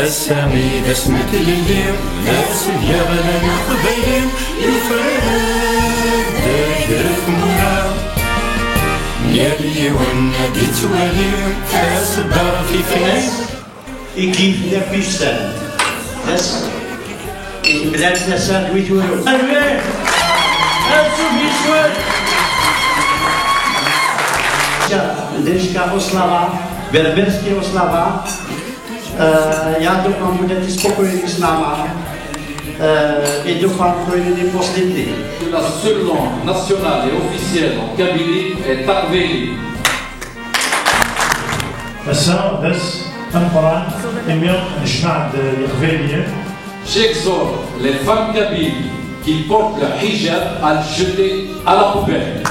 السامي بسمة الليل نفس اليغلى القبيل يفرد داير مورا يالي والنبي توالي فاس الدار في فاس يكيف لفيشتان بس بلاد نسان ويتولو ألوين ألسو بيشوال Deška oslava, berberský oslava, já doufám, budete spokojeni s náma i doufám, projdete poslední. La seule langue nationale et officielle en Kabylie est Takveli. مساء بس أمبران إمير نجمع القبيلية. J'exhorte les femmes kabyles qui portent le hijab à le jeter à la poubelle.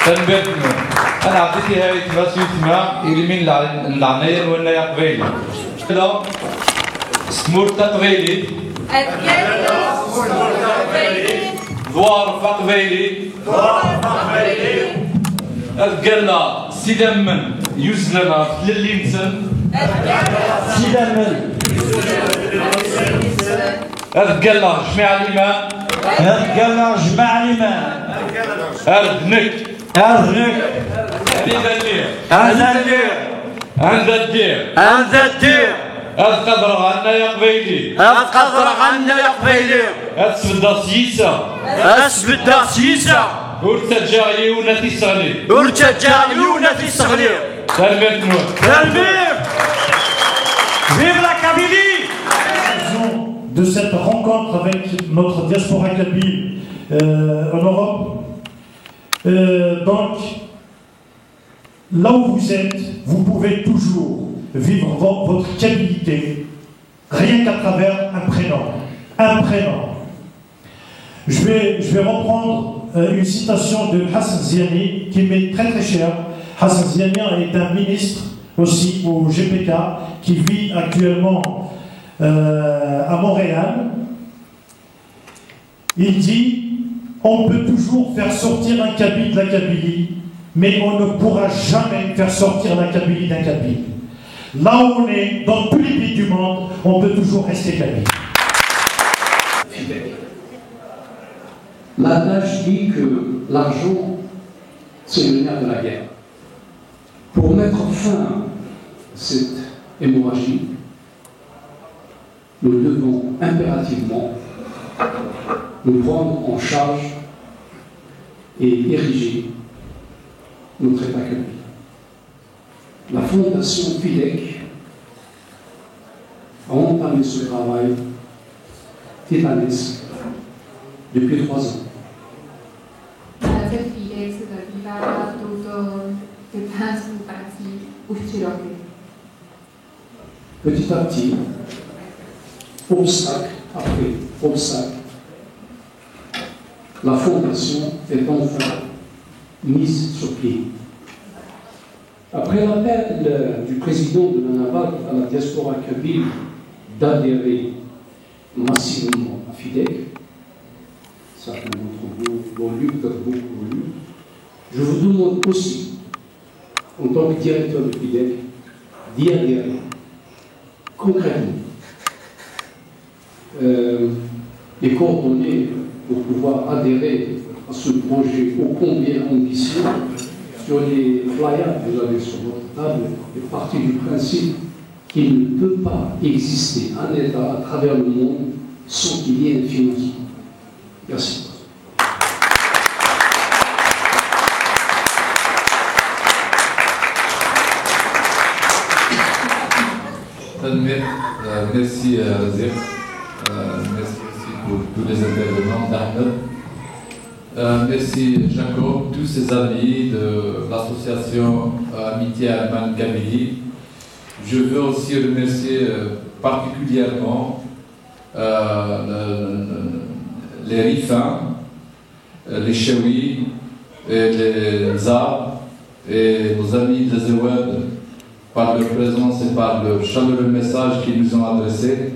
تنبتنا أنا أعطيتي هاي تباسيوتنا اللي من العناير ولا يقبيلي لا سمور تقبيلي ضوار فقبيلي أذكرنا سيدمن يزلنا لللينسن سيدمن أذكرنا جماع الإيمان أذكرنا جماع الإيمان أردنك أردنك هذا الدير عند الدير أذكر عنا يا قبيلي أثبت سيسا ورتجاعي ونتي صغلي تلميذ Vive la Kabylie! De cette rencontre avec notre diaspora kabyle en Europe, donc là où vous êtes, vous pouvez toujours vivre votre kabylité rien qu'à travers un prénom. Je vais reprendre une citation de Hassan Ziani qui m'est très très chère. Hassan Ziani est un ministre aussi au GPK qui vit actuellement à Montréal. Il dit: on peut toujours faire sortir un Kabyle de la Kabylie, mais on ne pourra jamais faire sortir la Kabylie d'un Kabyle. Là où on est, dans tous les pays du monde, on peut toujours rester Kabyle. L'adage dit que l'argent, c'est le nerf de la guerre. Pour mettre fin à cette hémorragie, nous devons impérativement nous prendre en charge et ériger notre État kabyle. La Fondation FIDEC a entamé ce travail titanesque depuis 3 ans. Petit à petit, obstacle après obstacle, la fondation est enfin mise sur pied. Après l'appel du président de la NAVAD à la diaspora kabyle d'adhérer massivement à FIDEC, certains d'entre vous l'ont lu, peut-être beaucoup l'ont lu, je vous demande aussi, en tant que directeur de FIDEC, d'y adhérer concrètement. Les coordonnées pour pouvoir adhérer à ce projet ô combien ambitieux sur les flyers que vous avez sur votre table est partie du principe qu'il ne peut pas exister un État à travers le monde sans qu'il y ait un financement. Merci. Merci Razir. Merci aussi pour tous les intervenants d'Ahmed. Merci Jacob, tous ses amis de l'association Amitié Allemagne Kabylie. Je veux aussi remercier particulièrement les Rifins, les Chewi, les Zab et nos amis de Zewed par leur présence et par leur chaleureux message qu'ils nous ont adressé.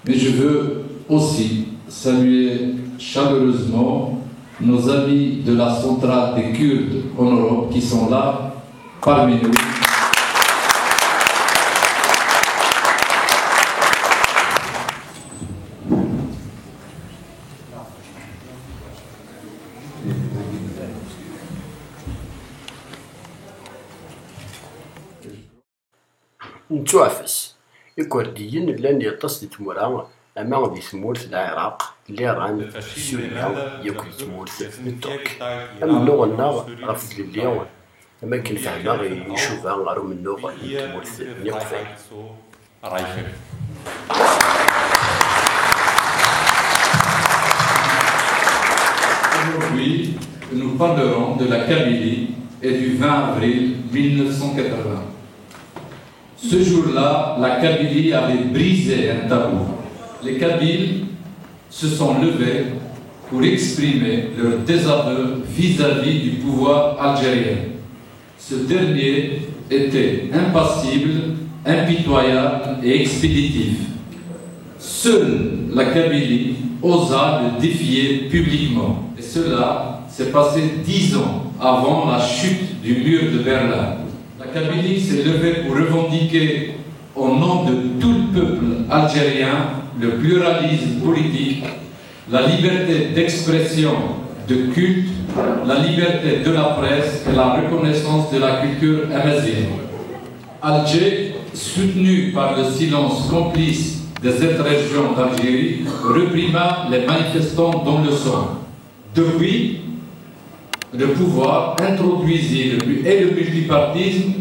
Mais je veux aussi saluer chaleureusement nos amis de la centrale des Kurdes en Europe qui sont là parmi nous. نتوعفس الكرديين لان يتصل تمورا اما غادي تمورث العراق اللي ران سوريا ياكل تمورث الترك اما اللغه النار غفت اليوم اما كان فهمها يشوفها غير من اللغه تمورث نقفين. Aujourd'hui, nous parlerons de la Kabylie et du 20 avril 1980. Ce jour-là, la Kabylie avait brisé un tabou. Les Kabyles se sont levés pour exprimer leur désaveu vis-à-vis du pouvoir algérien. Ce dernier était impassible, impitoyable et expéditif. Seule la Kabylie osa le défier publiquement. Et cela s'est passé 10 ans avant la chute du mur de Berlin. La Kabylie s'est levée pour revendiquer au nom de tout le peuple algérien le pluralisme politique, la liberté d'expression, de culte, la liberté de la presse et la reconnaissance de la culture amazigh. Alger, soutenu par le silence complice des autres régions d'Algérie, réprima les manifestants dans le sang. Depuis, le pouvoir introduisit le multipartisme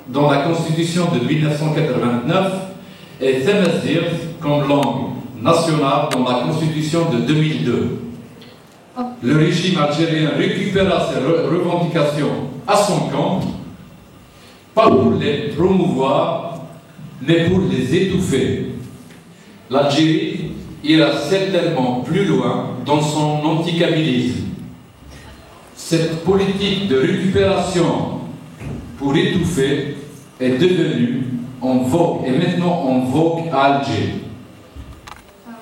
dans la Constitution de 1989 et Tamazight comme langue nationale dans la Constitution de 2002. Le régime algérien récupéra ces revendications à son compte, pas pour les promouvoir, mais pour les étouffer. L'Algérie ira certainement plus loin dans son anticabilisme. Cette politique de récupération pour étouffer est devenue en vogue, et maintenant en vogue à Alger.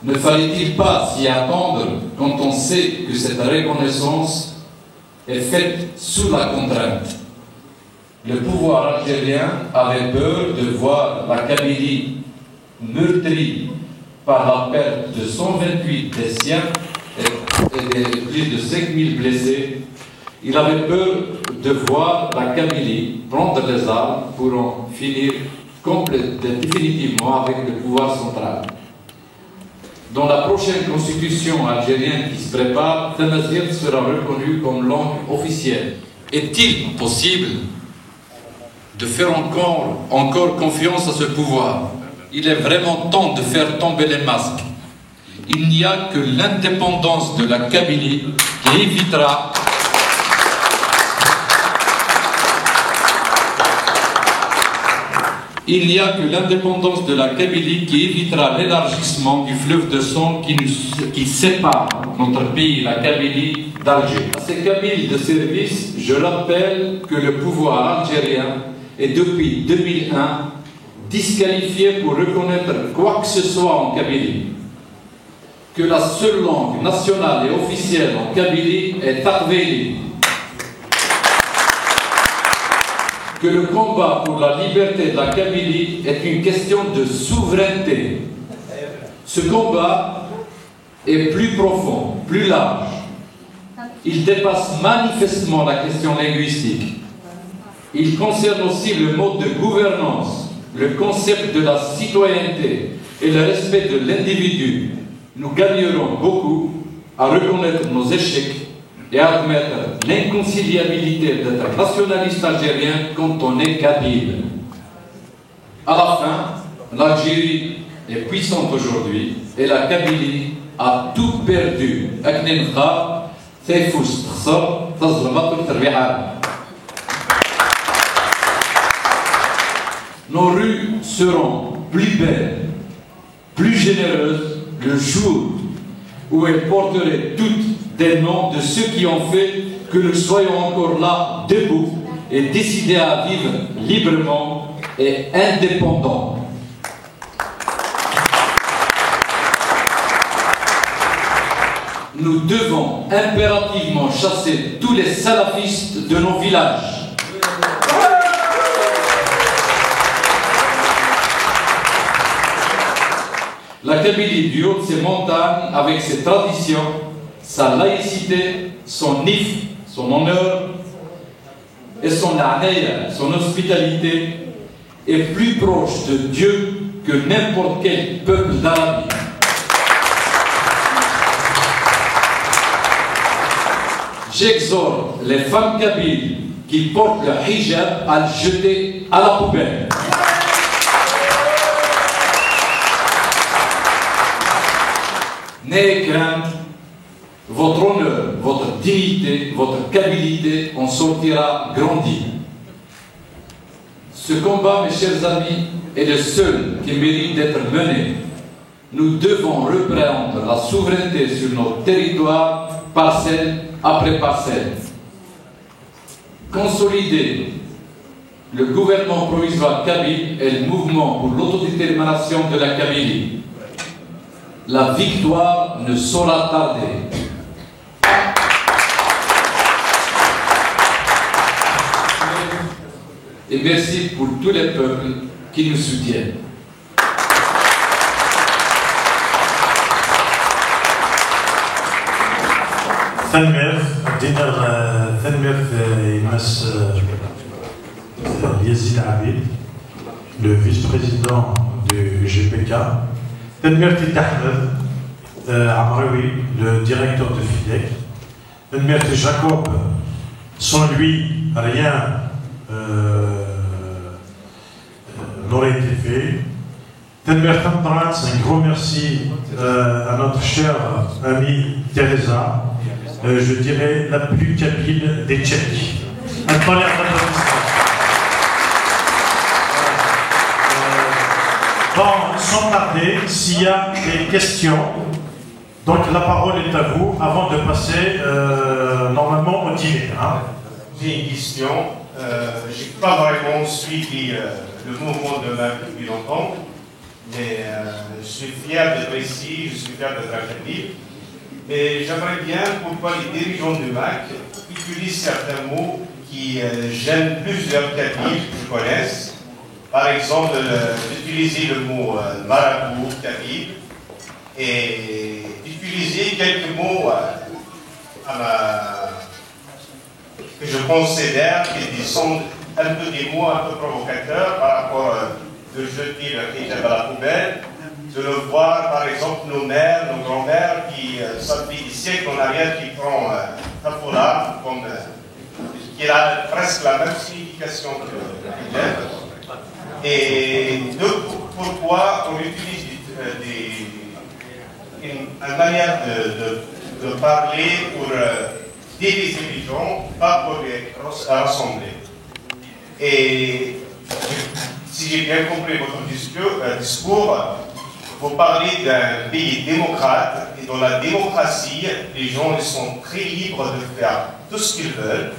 Ne fallait-il pas s'y attendre quand on sait que cette reconnaissance est faite sous la contrainte? Le pouvoir algérien avait peur de voir la Kabylie meurtrie par la perte de 128 des siens et de plus de 5000 blessés. Il avait peur de voir la Kabylie prendre les armes pour en finir définitivement avec le pouvoir central. Dans la prochaine constitution algérienne qui se prépare, Tamazight sera reconnu comme langue officielle. Est-il possible de faire encore confiance à ce pouvoir? Il est vraiment temps de faire tomber les masques. Il n'y a que l'indépendance de la Kabylie qui évitera l'élargissement du fleuve de sang qui sépare notre pays, la Kabylie, d'Alger. À ces Kabyles de service, je rappelle que le pouvoir algérien est depuis 2001 disqualifié pour reconnaître quoi que ce soit en Kabylie. Que la seule langue nationale et officielle en Kabylie est Arvéli. Que le combat pour la liberté de la Kabylie est une question de souveraineté. Ce combat est plus profond, plus large. Il dépasse manifestement la question linguistique. Il concerne aussi le mode de gouvernance, le concept de la citoyenneté et le respect de l'individu. Nous gagnerons beaucoup à reconnaître nos échecs et à admettre l'inconciliabilité d'être nationaliste algérien quand on est kabyle. À la fin, l'Algérie est puissante aujourd'hui et la Kabylie a tout perdu. Nos rues seront plus belles, plus généreuses le jour où elles porteraient toutes des noms de ceux qui ont fait que nous soyons encore là, debout, et décidés à vivre librement et indépendants. Nous devons impérativement chasser tous les salafistes de nos villages. La Kabylie du haut de ses montagnes, avec ses traditions, sa laïcité, son if, son honneur et son anaya, son hospitalité, est plus proche de Dieu que n'importe quel peuple d'Arabie. J'exhorte les femmes kabyles qui portent le hijab à le jeter à la poubelle. N'ayez crainte, votre honneur, votre dignité, votre kabylie en sortira grandi. Ce combat, mes chers amis, est le seul qui mérite d'être mené. Nous devons reprendre la souveraineté sur nos territoires, parcelle après parcelle. Consolider le gouvernement provisoire kabyle et le mouvement pour l'autodétermination de la Kabylie. La victoire ne saura tarder. Et merci pour tous les peuples qui nous soutiennent. Yazid Abid, le vice-président du GPK. Tenmerti Ahmed Amraoui, le directeur de FIDEC. Tenmerti Jacob, sans lui, rien n'aurait été fait. Tenmerti Amtras, un gros merci à notre chère amie Teresa, je dirais la plus kabyle des Tchèques. Un tonnerre d'applaudissements. Bon, sans tarder, s'il y a des questions, donc la parole est à vous avant de passer normalement au dîner. Hein. J'ai une question. Je n'ai pas vraiment suivi le mouvement de MAC depuis longtemps, mais je suis fier d'être ici, je suis fier d'être académique. Mais j'aimerais bien pourquoi les dirigeants de MAC utilisent certains mots qui gênent plusieurs kabyles que je connaisse. Par exemple, d'utiliser le mot marabout, kabyle, et d'utiliser quelques mots que je considère qui sont un peu des mots un peu provocateurs par rapport de jeter le hijab à la poubelle, de le voir par exemple nos mères, nos grands-mères qui, ça fait des siècles en arrière, qui prend un foulard qui a presque la même signification que le hijab. Et pourquoi on utilise une manière de parler pour diviser les gens, pas pour les rassembler. Et si j'ai bien compris votre discours, vous parlez d'un pays démocrate, et dans la démocratie, les gens sont très libres de faire tout ce qu'ils veulent,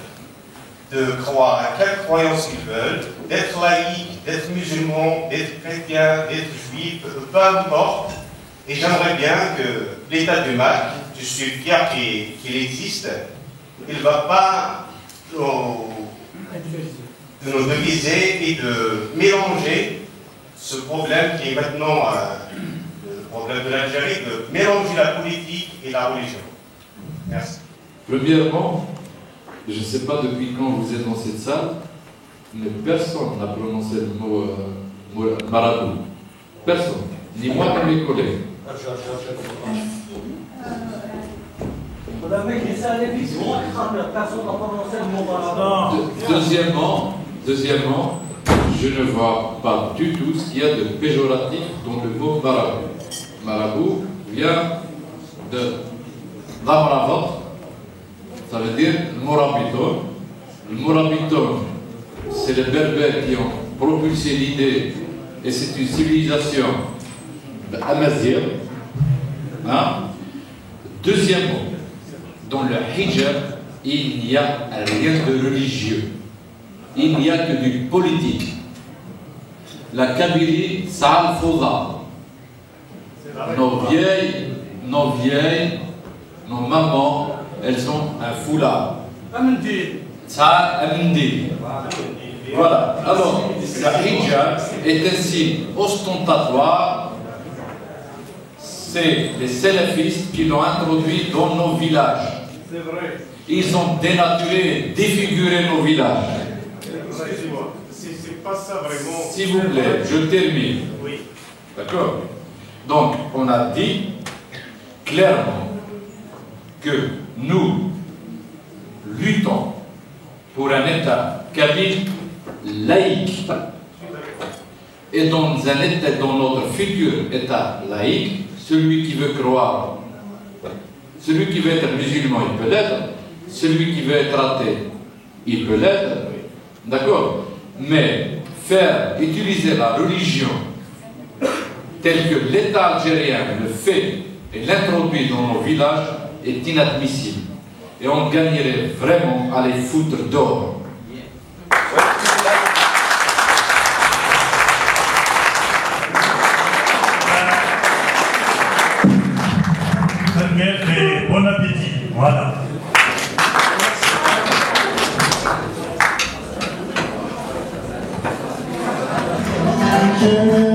de croire à quelle croyance ils veulent, d'être laïcs, d'être musulmans, d'être chrétiens, d'être juifs, peu importe. Et j'aimerais bien que l'État du MAC, je suis fier qu'il existe, il ne va pas nous diviser et de mélanger ce problème qui est maintenant le problème de l'Algérie, de mélanger la politique et la religion. Merci. Premièrement, je ne sais pas depuis quand vous êtes dans cette salle, mais personne n'a prononcé le mot marabout. Personne. Ni moi ni mes collègues. Deuxièmement, je ne vois pas du tout ce qu'il y a de péjoratif dans le mot marabout. Marabout vient de Damravat, ça veut dire Morabiton. Le Morabiton, c'est les Berbères qui ont propulsé l'idée, et c'est une civilisation amazigh. Hein? Deuxièmement, dans le hijab, il n'y a rien de religieux. Il n'y a que du politique. La Kabylie, ça al fawda. Nos vieilles, nos mamans, elles ont un foulard. Ça, amndi. Voilà. Alors, le hijab est un signe ostentatoire. C'est les salafistes qui l'ont introduit dans nos villages. C'est vrai. Ils ont dénaturé, défiguré nos villages. Excusez-moi, c'est pas ça vraiment. S'il vous plaît, je termine. Oui. D'accord? Donc, on a dit clairement que nous luttons pour un État kabyle laïque. Et dans un État, dans notre futur État laïque, celui qui veut croire, celui qui veut être musulman, il peut l'être, celui qui veut être athée, il peut l'être, d'accord? Mais faire utiliser la religion telle que l'État algérien le fait et l'introduit dans nos villages est inadmissible. Et on gagnerait vraiment à les foutre dehors. Et bon appétit. Voilà. Thank you.